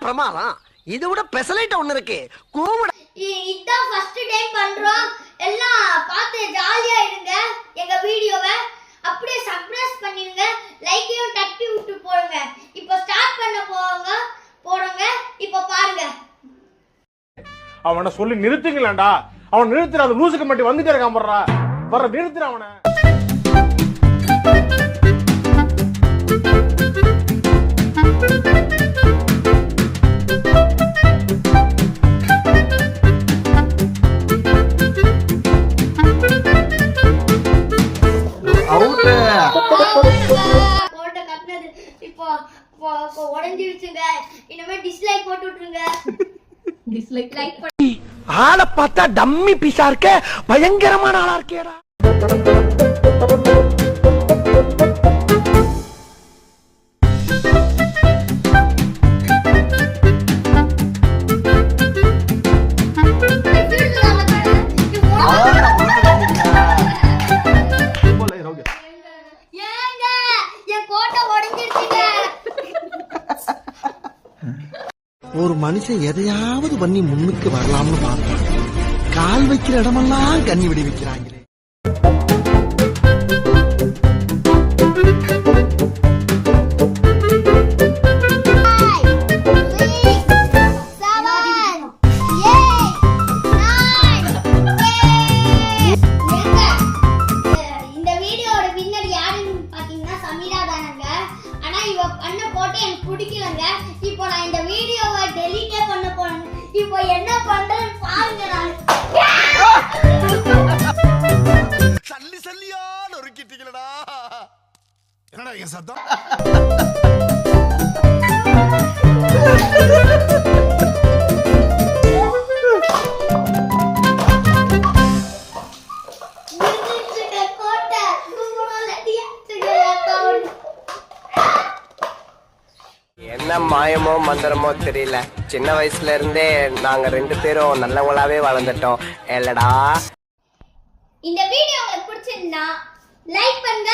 பிரமாதம். இதை விட பெசலைட் ஒண்ணு இருக்கு. கூவுட இதான் ஃபர்ஸ்ட் டைம் பண்றோம். எல்லாம் பார்த்து ஜாலியா இருங்க. எங்க வீடியோவை அப்படியே சப்ஸ்கிரைப் பண்ணிடுங்க. லைக்கையும் தட்டி விட்டு போடுங்க. இப்போ ஸ்டார்ட் பண்ண போறோங்க. இப்போ பாருங்க. அவனை சொல்லி நிறுத்துங்களேன்டா. அவன் நிறுத்துற அந்த லூசுக்கு மட்டும் வந்துட்டே இருக்கான் போடுறா. வர நிறுத்துற அவனை. போட்ட கட்டினது இப்போ உடைஞ்சிருச்சுங்க. இனிமே டிஸ்லைக் போட்டு விட்டுருங்க. டிஸ்லைக் லைக் பண்ணி ஆளை பார்த்தா டம்மி பீஸா இருக்க. பயங்கரமான ஆளா இருக்கேடா. ஒரு மனுஷன் எதையாவது பண்ணி முன்னுக்கு வரலாம்னு பார்த்தான். கால் வைக்கிற இடமெல்லாம் கண்ணி விடி வைக்கிறாங்களே. இந்த வீடியோட வின்னர் யாருன்னு பாத்தீங்கன்னா சமீரா தானங்க. ஆனா இவ பண்ண போட்டு எனக்கு பிடிக்கலங்க. இப்போ நான் இந்த வீடியோவை டெலீட்டே பண்ண போறேன். இப்போ என்ன பண்றேன்னு பாருங்க. சல்லி சல்லியா நொறுக்கிட்டீங்களடா. என்னடா என் சத்தம்? என்ன மாயமோ மந்திரமோ தெரியல. சின்ன வயசுல இருந்தே நாங்க 2 பேரும் நல்லவங்களாவே வளர்ந்துட்டோம் இல்லடா. இந்த வீடியோ உங்களுக்கு பிடிச்சிருந்தா லைக் பண்ணுங்க.